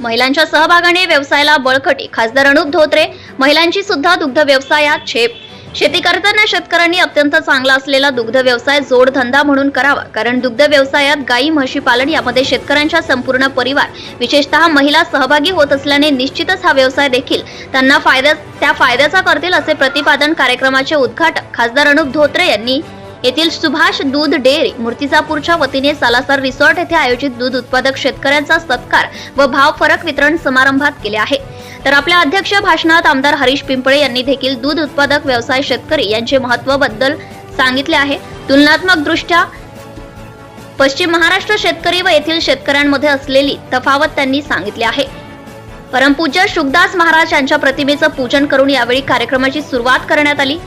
महिलांच्या सहभागाने व्यवसायाला बळकटी, खासदार अनुप धोत्रे. महिलांची सुद्धा दुग्ध व्यवसायात छेप. शेती करताना शेतकऱ्यांनी अत्यंत चांगला असलेला दुग्ध व्यवसाय जोडधंदा म्हणून करावा, कारण दुग्ध व्यवसायात गायी म्हशी पालन यामध्ये शेतकऱ्यांचा संपूर्ण परिवार विशेषतः महिला सहभागी होत असल्याने निश्चितच हा व्यवसाय देखील त्यांना फायद्याचा करतील असे प्रतिपादन कार्यक्रमाचे उद्घाटक खासदार अनुप धोत्रे यांनी येथील सुभाष दूध डेअरी मूर्तिजापूरच्या वतीने सालासर रिसॉर्ट येथे आयोजित दूध उत्पादक शेतकऱ्यांचा सत्कार व भाव फरक वितरण समारंभात केले आहे. तर आपल्या अध्यक्ष भाषणात आमदार हरीश पिंपळे यांनी देखील दूध उत्पादक व्यवसाय शेतकरी यांचे महत्त्व बद्दल सांगितले आहे. तुलनात्मक दृष्ट्या पश्चिम महाराष्ट्र शेतकरी व येथील शेतकऱ्यांमध्ये असलेली तफावत त्यांनी सांगितली आहे. परमपूज्य शुकदास महाराज यांच्या प्रतिमेचं पूजन करून यावेळी कार्यक्रमाची सुरुवात करण्यात आली.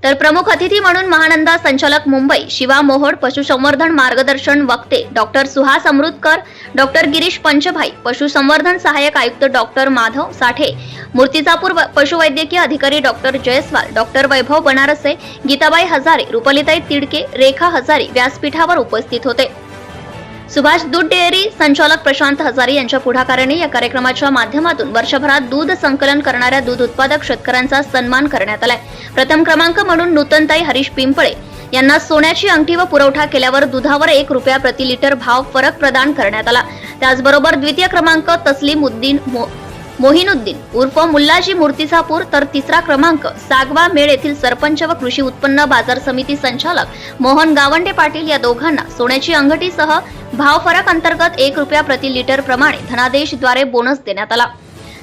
तर प्रमुख अतिथी म्हणून महानंदा संचालक मुंबई शिवा मोहोड, पशुसंवर्धन मार्गदर्शन वक्ते डॉक्टर सुहास अमृतकर, डॉक्टर गिरीश पंचभाई, पशुसंवर्धन सहाय्यक आयुक्त डॉक्टर माधव साठे, मूर्तिजापूर पशुवैद्यकीय अधिकारी डॉक्टर जयस्वाल, डॉक्टर वैभव बनारसे, गीताबाई हजारे, रुपलिताई तिडके, रेखा हजारे व्यासपीठावर उपस्थित होते. सुभाष दूध डेअरी संचालक प्रशांत हजारे यांच्या पुढाकाराने या कार्यक्रमाच्या माध्यमातून वर्षभरात दूध संकलन करणाऱ्या दूध उत्पादक शेतकऱ्यांचा सन्मान करण्यात आलाय. प्रथम क्रमांक म्हणून नूतनताई हरीश पिंपळे यांना सोन्याची अंगठी व पुरवठा केल्यावर दुधावर 1 रुपया प्रति लिटर भाव फरक प्रदान करण्यात आला. त्याचबरोबर द्वितीय क्रमांक तस्लीमुद्दीन मोहिनुद्दीन उर्फ मुल्लाजी मूर्तिजापूर, तर तिसरा क्रमांक सागवा मेळ येथील सरपंच व कृषी उत्पन्न बाजार समिती संचालक मोहन गावंडे पाटील या दोघांना सोन्याची अंगठीसह भाव फरक अंतर्गत 1 रुपया प्रति लिटर प्रमाणे धनादेशद्वारे बोनस देण्यात आला.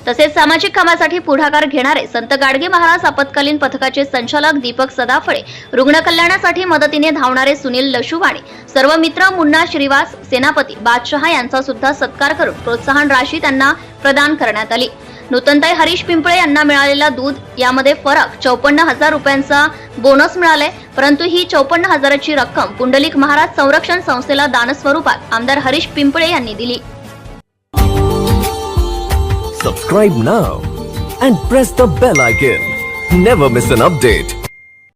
तसेच सामाजिक कामासाठी पुढाकार घेणारे संत गाडगे महाराज आपत्कालीन पथकाचे संचालक दीपक सदाफळे, रुग्ण कल्याणासाठी मदतीने धावणारे सुनील लशुवाणी, सर्व मित्र मुन्ना श्रीवास, सेनापती बादशहा यांचा सुद्धा सत्कार करून प्रोत्साहन राशी त्यांना प्रदान करण्यात आली. नूतनताई हरीश पिंपळे यांना मिळालेला दूध यामध्ये फरक 54,000 रुपयांचा बोनस मिळालाय. परंतु ही 54,000ची रक्कम पुंडलिक महाराज संरक्षण संस्थेला दान स्वरूपात आमदार हरीश पिंपळे यांनी दिली. Subscribe now and press the bell icon. Never miss an update.